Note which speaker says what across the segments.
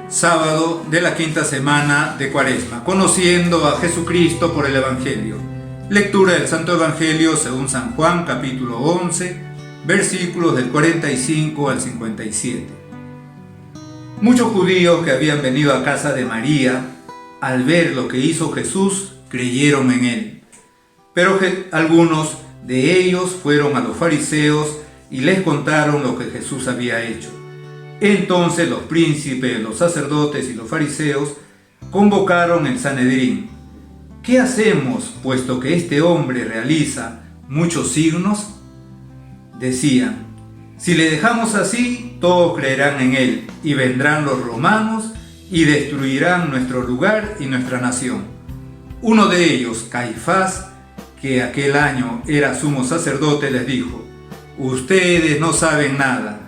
Speaker 1: Sábado de la quinta semana de Cuaresma, conociendo a Jesucristo por el Evangelio. Lectura del Santo Evangelio según San Juan, capítulo 11, versículos del 45 al 57. Muchos judíos que habían venido a casa de María, al ver lo que hizo Jesús, creyeron en él. Pero algunos de ellos fueron a los fariseos y les contaron lo que Jesús había hecho. Entonces los príncipes, los sacerdotes y los fariseos convocaron el Sanedrín. ¿Qué hacemos, puesto que este hombre realiza muchos signos? Decían, si le dejamos así, todos creerán en él, y vendrán los romanos y destruirán nuestro lugar y nuestra nación. Uno de ellos, Caifás, que aquel año era sumo sacerdote, les dijo, ustedes no saben nada,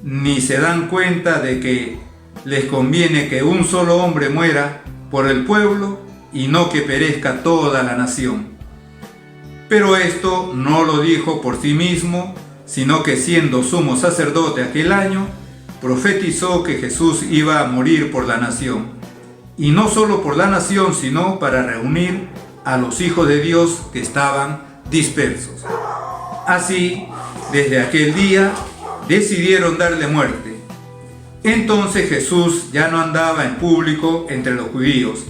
Speaker 1: ni se dan cuenta de que les conviene que un solo hombre muera por el pueblo y no que perezca toda la nación. Pero esto no lo dijo por sí mismo, sino que siendo sumo sacerdote aquel año, profetizó que Jesús iba a morir por la nación. Y no solo por la nación, sino para reunir a los hijos de Dios que estaban dispersos. Así, desde aquel día, decidieron darle muerte. Entonces Jesús ya no andaba en público entre los judíos,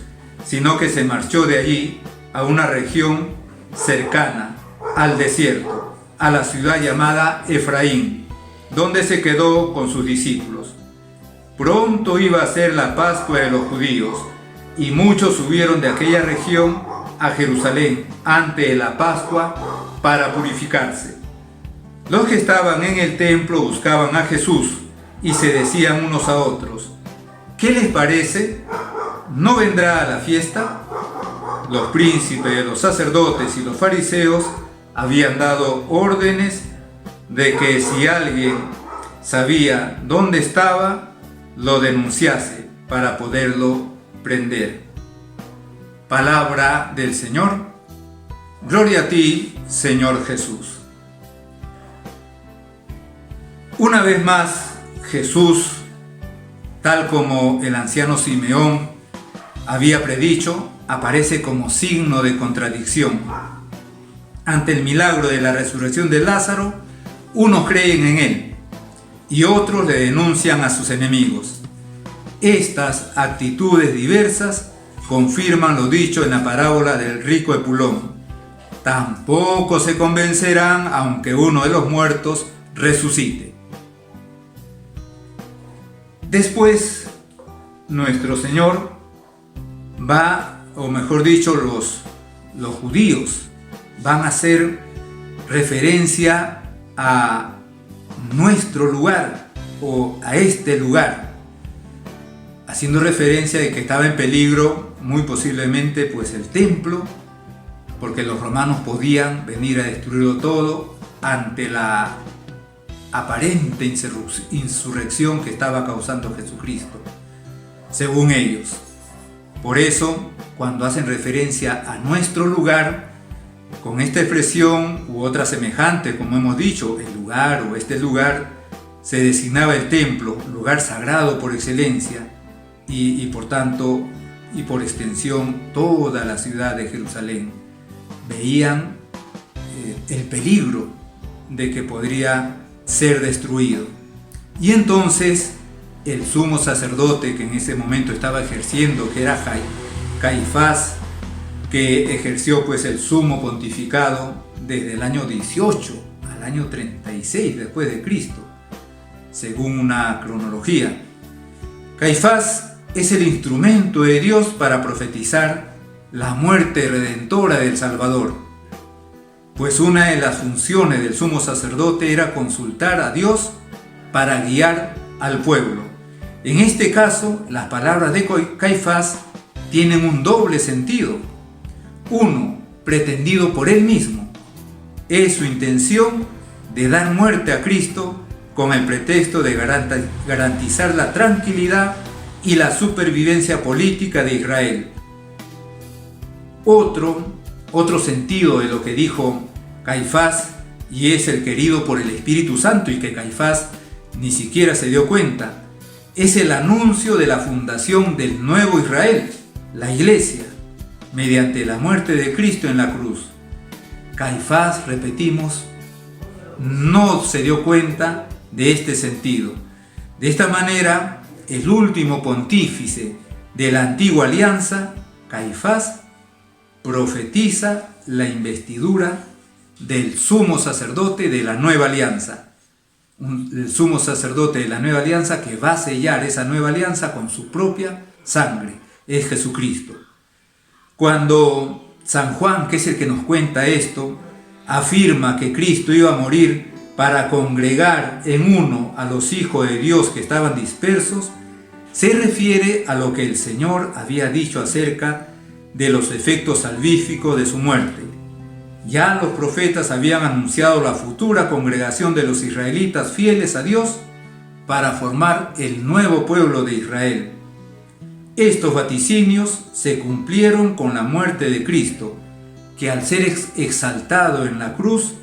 Speaker 1: sino que se marchó de allí a una región cercana al desierto, a la ciudad llamada Efraín, donde se quedó con sus discípulos. Pronto iba a ser la Pascua de los judíos, y muchos subieron de aquella región a Jerusalén antes de la Pascua para purificarse. Los que estaban en el templo buscaban a Jesús y se decían unos a otros, ¿qué les parece? ¿No vendrá a la fiesta? Los príncipes, los sacerdotes y los fariseos habían dado órdenes de que si alguien sabía dónde estaba, lo denunciase para poderlo prender. Palabra del Señor. Gloria a ti, Señor Jesús. Una vez más, Jesús, tal como el anciano Simeón había predicho, aparece como signo de contradicción. Ante el milagro de la resurrección de Lázaro, unos creen en él y otros le denuncian a sus enemigos. Estas actitudes diversas confirman lo dicho en la parábola del rico Epulón. Tampoco se convencerán aunque uno de los muertos resucite. Después, nuestro Señor va, o mejor dicho, los judíos van a hacer referencia a nuestro lugar o a este lugar, haciendo referencia de que estaba en peligro muy posiblemente pues el templo, porque los romanos podían venir a destruirlo todo ante la aparente insurrección que estaba causando Jesucristo, según ellos. Por eso, cuando hacen referencia a nuestro lugar, con esta expresión u otra semejante, como hemos dicho, el lugar o este lugar, se designaba el templo, lugar sagrado por excelencia, y por tanto, y por extensión, toda la ciudad de Jerusalén. Veían el peligro de que podría ser destruido. Y entonces el sumo sacerdote que en ese momento estaba ejerciendo, que era Caifás, que ejerció pues el sumo pontificado desde el año 18 al año 36 después de Cristo, según una cronología. Caifás es el instrumento de Dios para profetizar la muerte redentora del Salvador, pues una de las funciones del sumo sacerdote era consultar a Dios para guiar al pueblo. En este caso, las palabras de Caifás tienen un doble sentido. Uno, pretendido por él mismo, es su intención de dar muerte a Cristo con el pretexto de garantizar la tranquilidad y la supervivencia política de Israel. Otro sentido de lo que dijo Caifás, y es el querido por el Espíritu Santo y que Caifás ni siquiera se dio cuenta, es el anuncio de la fundación del nuevo Israel, la Iglesia, mediante la muerte de Cristo en la cruz. Caifás, repetimos, no se dio cuenta de este sentido. De esta manera, el último pontífice de la antigua alianza, Caifás, profetiza la investidura del sumo sacerdote de la nueva alianza. El sumo sacerdote de la nueva alianza que va a sellar esa nueva alianza con su propia sangre, es Jesucristo. Cuando San Juan, que es el que nos cuenta esto, afirma que Cristo iba a morir para congregar en uno a los hijos de Dios que estaban dispersos, se refiere a lo que el Señor había dicho acerca de los efectos salvíficos de su muerte. Ya los profetas habían anunciado la futura congregación de los israelitas fieles a Dios para formar el nuevo pueblo de Israel. Estos vaticinios se cumplieron con la muerte de Cristo, que al ser exaltado en la cruz,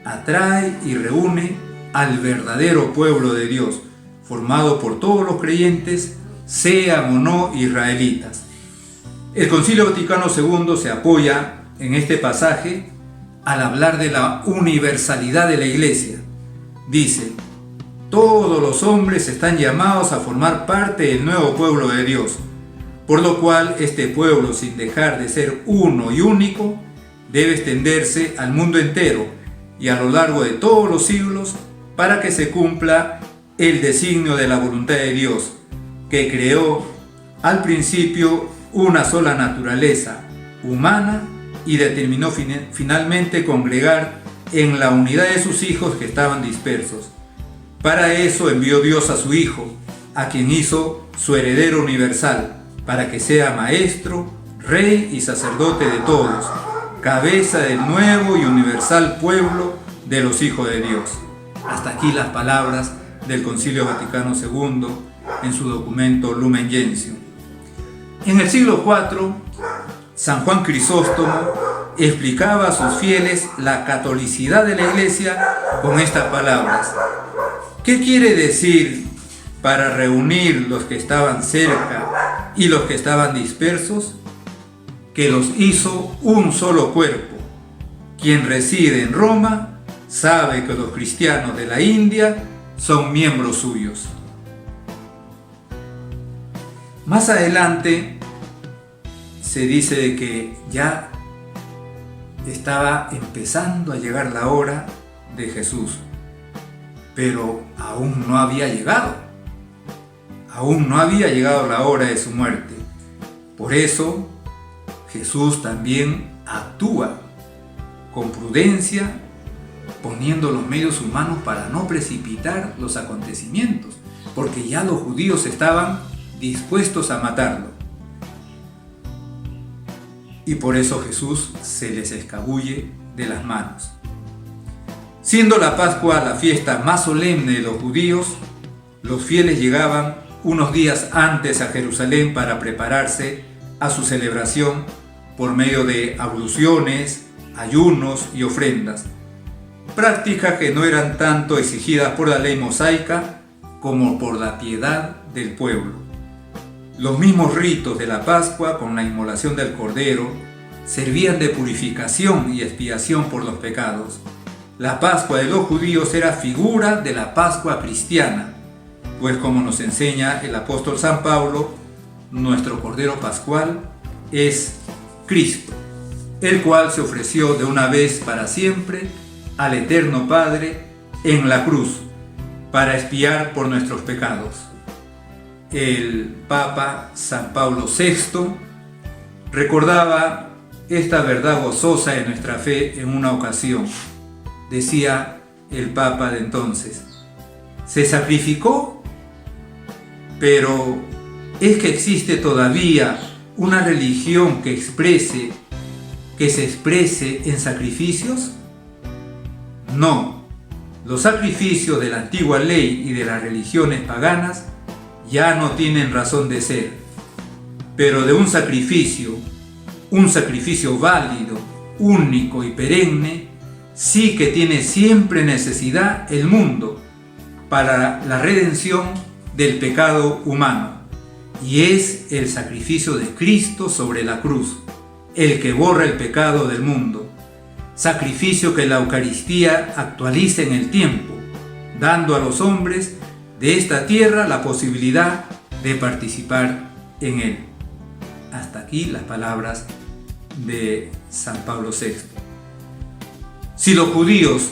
Speaker 1: atrae y reúne al verdadero pueblo de Dios, formado por todos los creyentes, sean o no israelitas. El Concilio Vaticano II se apoya en este pasaje al hablar de la universalidad de la Iglesia. Dice: todos los hombres están llamados a formar parte del nuevo pueblo de Dios, por lo cual este pueblo, sin dejar de ser uno y único, debe extenderse al mundo entero y a lo largo de todos los siglos para que se cumpla el designio de la voluntad de Dios, que creó al principio una sola naturaleza humana y determinó finalmente congregar en la unidad de sus hijos que estaban dispersos. Para eso envió Dios a su Hijo, a quien hizo su heredero universal, para que sea maestro, rey y sacerdote de todos, cabeza del nuevo y universal pueblo de los hijos de Dios. Hasta aquí las palabras del Concilio Vaticano II en su documento Lumen Gentium. En el siglo IV, San Juan Crisóstomo explicaba a sus fieles la catolicidad de la Iglesia con estas palabras. ¿Qué quiere decir para reunir los que estaban cerca y los que estaban dispersos? Que los hizo un solo cuerpo. Quien reside en Roma sabe que los cristianos de la India son miembros suyos. Más adelante se dice de que ya estaba empezando a llegar la hora de Jesús, pero aún no había llegado. Aún no había llegado la hora de su muerte. Por eso Jesús también actúa con prudencia, poniendo los medios humanos para no precipitar los acontecimientos, porque ya los judíos estaban dispuestos a matarlo. Y por eso Jesús se les escabulle de las manos. Siendo la Pascua la fiesta más solemne de los judíos, los fieles llegaban unos días antes a Jerusalén para prepararse a su celebración por medio de abluciones, ayunos y ofrendas, prácticas que no eran tanto exigidas por la ley mosaica como por la piedad del pueblo. Los mismos ritos de la Pascua, con la inmolación del Cordero, servían de purificación y expiación por los pecados. La Pascua de los judíos era figura de la Pascua cristiana, pues como nos enseña el apóstol San Pablo, nuestro Cordero Pascual es Cristo, el cual se ofreció de una vez para siempre al Eterno Padre en la cruz, para expiar por nuestros pecados. El Papa San Pablo VI recordaba esta verdad gozosa de nuestra fe en una ocasión. Decía el Papa de entonces: se sacrificó, pero ¿es que existe todavía una religión que se exprese en sacrificios? No, los sacrificios de la antigua ley y de las religiones paganas ya no tienen razón de ser, pero de un sacrificio válido, único y perenne, sí que tiene siempre necesidad el mundo para la redención del pecado humano, y es el sacrificio de Cristo sobre la cruz, el que borra el pecado del mundo, sacrificio que la Eucaristía actualiza en el tiempo, dando a los hombres de esta tierra la posibilidad de participar en él. Hasta aquí las palabras de San Pablo VI. Si los judíos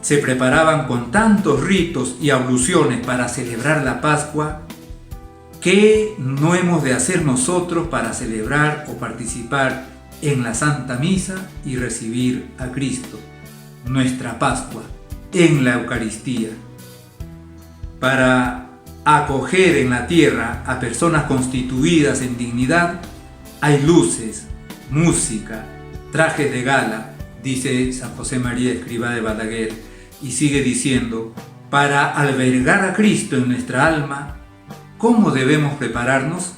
Speaker 1: se preparaban con tantos ritos y abluciones para celebrar la Pascua, ¿qué no hemos de hacer nosotros para celebrar o participar en la Santa Misa y recibir a Cristo, nuestra Pascua, en la Eucaristía? Para acoger en la tierra a personas constituidas en dignidad, hay luces, música, trajes de gala, dice San José María Escrivá de Balaguer, y sigue diciendo: para albergar a Cristo en nuestra alma, ¿cómo debemos prepararnos?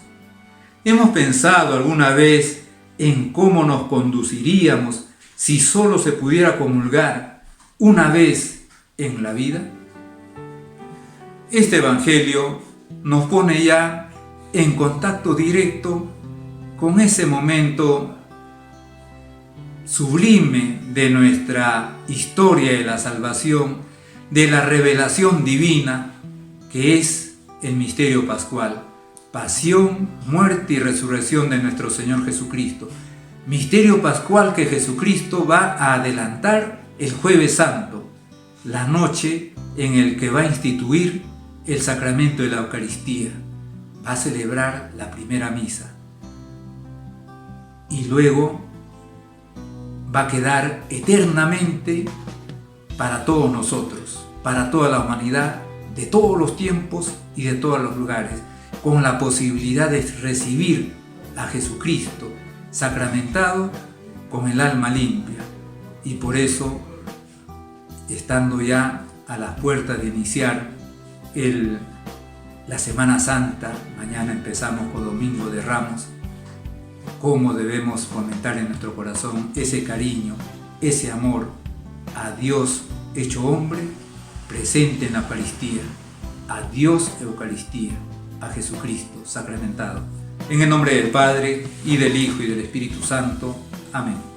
Speaker 1: ¿Hemos pensado alguna vez en cómo nos conduciríamos si solo se pudiera comulgar una vez en la vida? Este Evangelio nos pone ya en contacto directo con ese momento sublime de nuestra historia de la salvación, de la revelación divina, que es el misterio pascual, pasión, muerte y resurrección de nuestro Señor Jesucristo. Misterio pascual que Jesucristo va a adelantar el Jueves Santo, la noche en el que va a instituir el sacramento de la Eucaristía. Va a celebrar la primera misa. Y luego va a quedar eternamente para todos nosotros, para toda la humanidad, de todos los tiempos y de todos los lugares, con la posibilidad de recibir a Jesucristo sacramentado con el alma limpia. Y por eso, estando ya a las puertas de iniciar la Semana Santa, mañana empezamos con Domingo de Ramos, cómo debemos fomentar en nuestro corazón ese cariño, ese amor a Dios hecho hombre, presente en la Eucaristía, a Dios Eucaristía, a Jesucristo sacramentado. En el nombre del Padre, y del Hijo, y del Espíritu Santo. Amén.